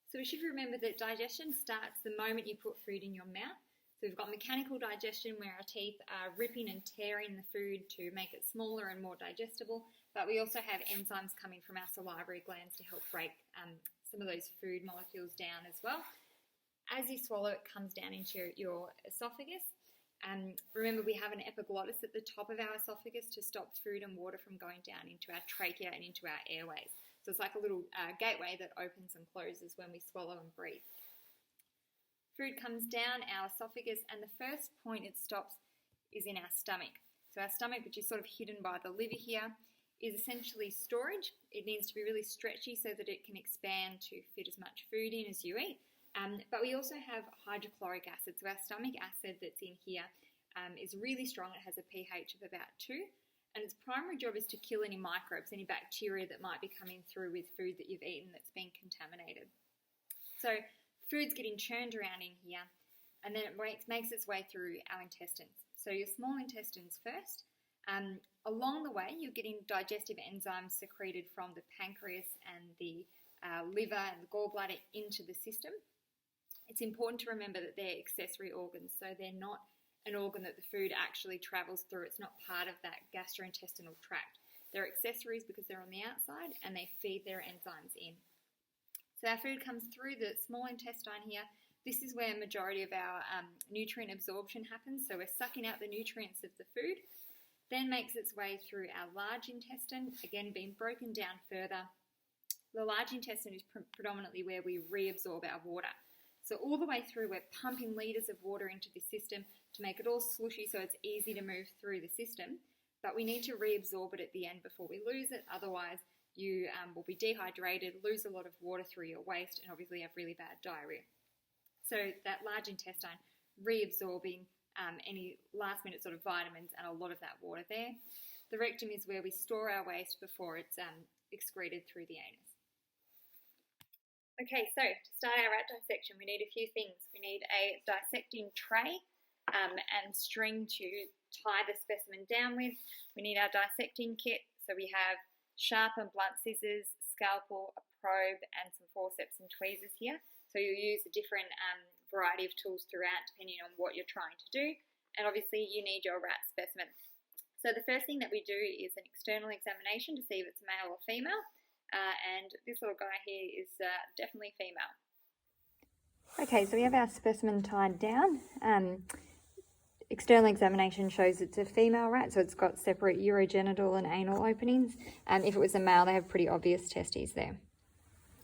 So we should remember that digestion starts the moment you put food in your mouth. So we've got mechanical digestion where our teeth are ripping and tearing the food to make it smaller and more digestible, but we also have enzymes coming from our salivary glands to help break some of those food molecules down as well. As you swallow, it comes down into your esophagus. Remember, we have an epiglottis at the top of our esophagus to stop food and water from going down into our trachea and into our airways. So it's like a little gateway that opens and closes when we swallow and breathe. Food comes down our esophagus, and the first point it stops is in our stomach. So our stomach, which is sort of hidden by the liver here, is essentially storage. It needs to be really stretchy so that it can expand to fit as much food in as you eat. But we also have hydrochloric acid. So our stomach acid that's in here is really strong. It has a pH of about 2. And its primary job is to kill any microbes, any bacteria that might be coming through with food that you've eaten that's been contaminated. So food's getting churned around in here, and then it makes its way through our intestines. So your small intestines first. Along the way, you're getting digestive enzymes secreted from the pancreas and the liver and the gallbladder into the system. It's important to remember that they're accessory organs, so they're not an organ that the food actually travels through. It's not part of that gastrointestinal tract. They're accessories because they're on the outside and they feed their enzymes in. So our food comes through the small intestine here. This is where a majority of our nutrient absorption happens. So we're sucking out the nutrients of the food. Then makes its way through our large intestine, again being broken down further. The large intestine is predominantly where we reabsorb our water. So all the way through, we're pumping litres of water into the system to make it all slushy so it's easy to move through the system. But we need to reabsorb it at the end before we lose it. Otherwise, you will be dehydrated, lose a lot of water through your waste, and obviously have really bad diarrhea. So that large intestine reabsorbing any last minute sort of vitamins and a lot of that water there. The rectum is where we store our waste before it's excreted through the anus. Okay, so to start our rat dissection, we need a few things. We need a dissecting tray and string to tie the specimen down with. We need our dissecting kit. So we have sharp and blunt scissors, scalpel, a probe, and some forceps and tweezers here. So you'll use a different variety of tools throughout depending on what you're trying to do. And obviously you need your rat specimen. So the first thing that we do is an external examination to see if it's male or female. And this little guy here is definitely female. Okay, so we have our specimen tied down. External examination shows it's a female rat, so it's got separate urogenital and anal openings. If it was a male, they have pretty obvious testes there.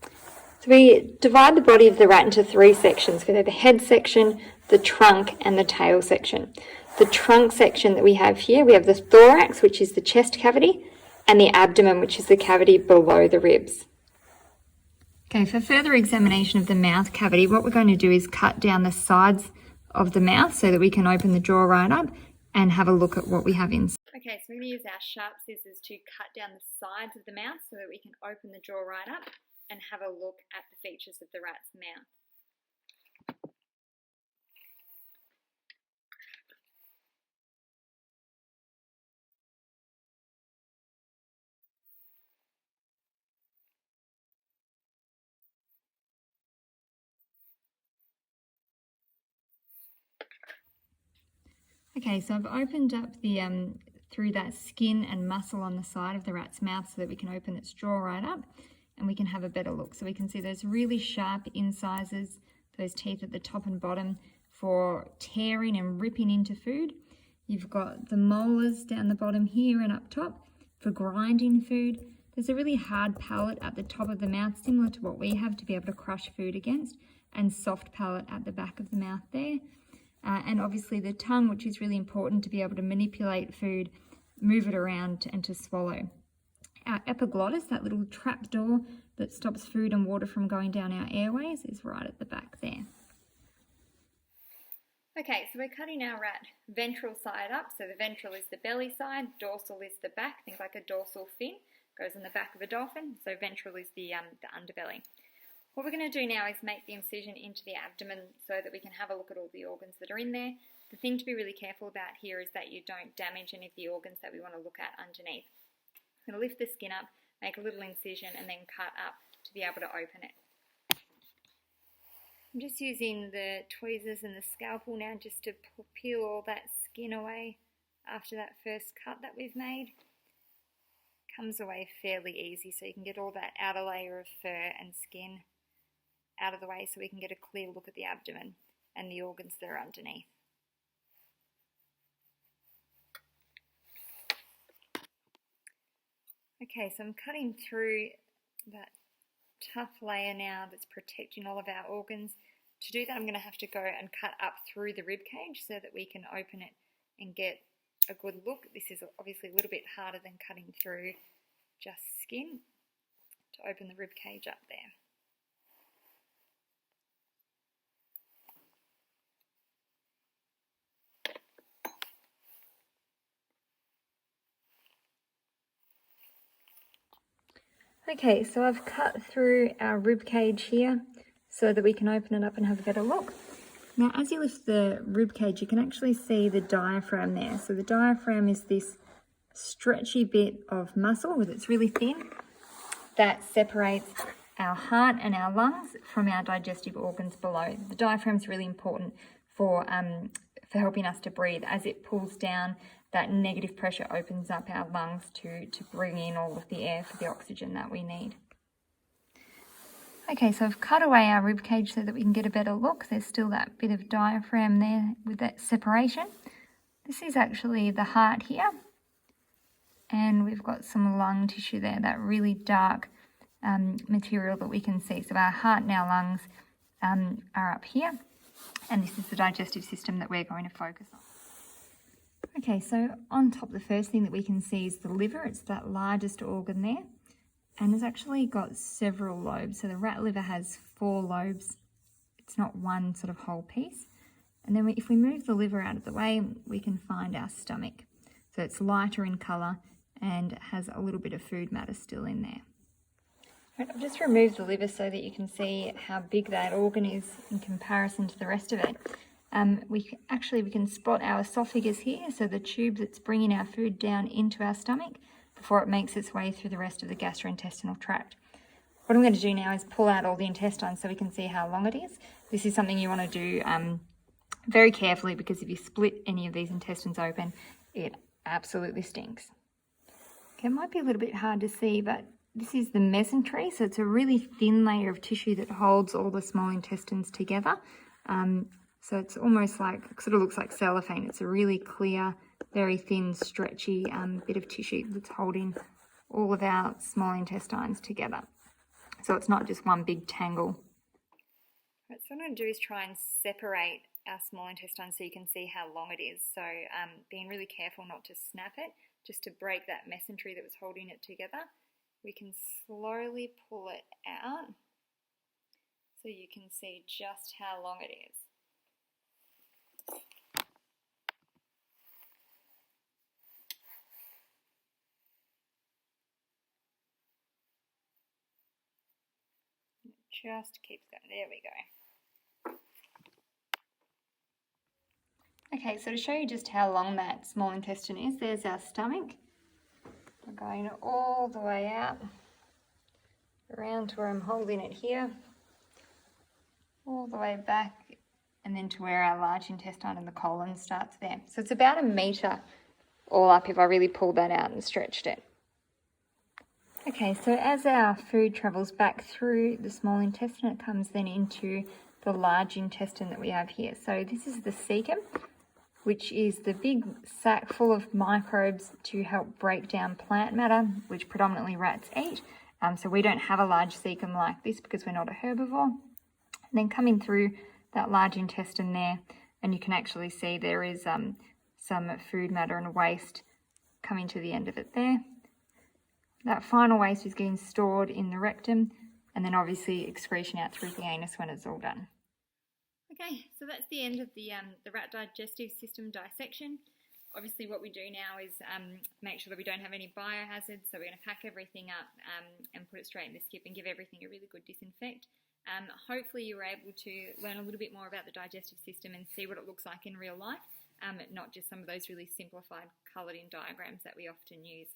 So we divide the body of the rat into 3 sections. We have the head section, the trunk, and the tail section. The trunk section that we have here, we have the thorax, which is the chest cavity, and the abdomen, which is the cavity below the ribs. Okay, for further examination of the mouth cavity, what we're going to do is cut down the sides of the mouth so that we can open the jaw right up and have a look at what we have inside. Okay, so we're going to use our sharp scissors to cut down the sides of the mouth so that we can open the jaw right up and have a look at the features of the rat's mouth. Okay, so I've opened up the through that skin and muscle on the side of the rat's mouth so that we can open its jaw right up and we can have a better look. So we can see those really sharp incisors, those teeth at the top and bottom for tearing and ripping into food. You've got the molars down the bottom here and up top for grinding food. There's a really hard palate at the top of the mouth, similar to what we have to be able to crush food against, and soft palate at the back of the mouth there. And obviously the tongue, which is really important to be able to manipulate food, move it around and to swallow. Our epiglottis, that little trap door that stops food and water from going down our airways, is right at the back there. Okay, so we're cutting our rat ventral side up. So the ventral is the belly side, dorsal is the back, think like a dorsal fin, goes in the back of a dolphin. So ventral is the underbelly. What we're going to do now is make the incision into the abdomen so that we can have a look at all the organs that are in there. The thing to be really careful about here is that you don't damage any of the organs that we want to look at underneath. I'm going to lift the skin up, make a little incision, and then cut up to be able to open it. I'm just using the tweezers and the scalpel now just to peel all that skin away after that first cut that we've made. Comes away fairly easy, so you can get all that outer layer of fur and skin out of the way so we can get a clear look at the abdomen and the organs that are underneath. Okay, so I'm cutting through that tough layer now that's protecting all of our organs. To do that, I'm going to have to go and cut up through the rib cage so that we can open it and get a good look. This is obviously a little bit harder than cutting through just skin to open the rib cage up there. Okay, so I've cut through our rib cage here so that we can open it up and have a better look. Now, as you lift the rib cage, you can actually see the diaphragm there. So the diaphragm is this stretchy bit of muscle that's really thin that separates our heart and our lungs from our digestive organs below. The diaphragm is really important for helping us to breathe. As it pulls down, that negative pressure opens up our lungs to bring in all of the air for the oxygen that we need. Okay, so I've cut away our rib cage so that we can get a better look. There's still that bit of diaphragm there with that separation. This is actually the heart here. And we've got some lung tissue there, that really dark material that we can see. So our heart and our lungs are up here. And this is the digestive system that we're going to focus on. Okay, so on top, the first thing that we can see is the liver. It's that largest organ there. And it's actually got several lobes. So the rat liver has 4 lobes. It's not one sort of whole piece. And then if we move the liver out of the way, we can find our stomach. So it's lighter in colour and has a little bit of food matter still in there. Right, I've just removed the liver so that you can see how big that organ is in comparison to the rest of it. We can spot our esophagus here, so the tube that's bringing our food down into our stomach before it makes its way through the rest of the gastrointestinal tract. What I'm going to do now is pull out all the intestines so we can see how long it is. This is something you want to do very carefully, because if you split any of these intestines open, it absolutely stinks. Okay, it might be a little bit hard to see, but this is the mesentery, so it's a really thin layer of tissue that holds all the small intestines together. So it's almost like, sort of looks like cellophane. It's a really clear, very thin, stretchy bit of tissue that's holding all of our small intestines together. So it's not just one big tangle. Right, so what I'm going to do is try and separate our small intestine so you can see how long it is. So being really careful not to snap it, just to break that mesentery that was holding it together. We can slowly pull it out so you can see just how long it is. It just keeps going. There we go. Okay, so to show you just how long that small intestine is, there's our stomach. We're going all the way out, around to where I'm holding it here, all the way back, and then to where our large intestine and the colon starts there. So it's about 1 metre all up if I really pulled that out and stretched it. Okay, so as our food travels back through the small intestine, it comes then into the large intestine that we have here. So this is the cecum, which is the big sac full of microbes to help break down plant matter, which predominantly rats eat. So we don't have a large cecum like this because we're not a herbivore. And then coming through that large intestine there, and you can actually see there is some food matter and waste coming to the end of it there. That final waste is getting stored in the rectum, and then obviously excretion out through the anus when it's all done. Okay, so that's the end of the rat digestive system dissection. Obviously what we do now is make sure that we don't have any biohazards, so we're going to pack everything up and put it straight in the skip and give everything a really good disinfect. Hopefully you were able to learn a little bit more about the digestive system and see what it looks like in real life, not just some of those really simplified coloured in diagrams that we often use.